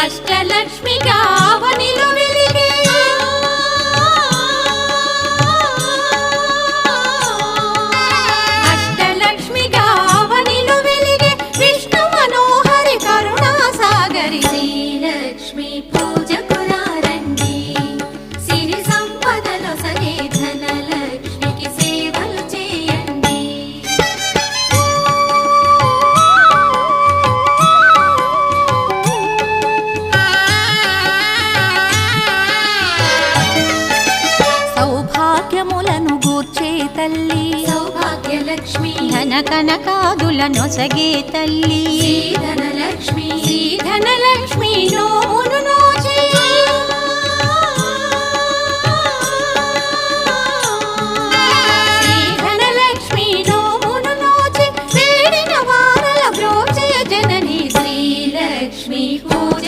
అష్టలక్ష్మిగా అవనిలో వెలిగే అష్టలక్ష్మిగా అవనిలో వెలిగే విష్ణు మనోహరి కరుణా సాగరి శ్రీలక్ష్మి పూజకు రండి సిరి సంపదలో సగే ధనలక్ష్మికి సేవలు చేయండి. సౌభాగ్యములను గూర్చే తల్లి సౌభాగ్యలక్ష్మి ధన కనకాదుల నొసగే తల్లి ధనలక్ష్మి ధన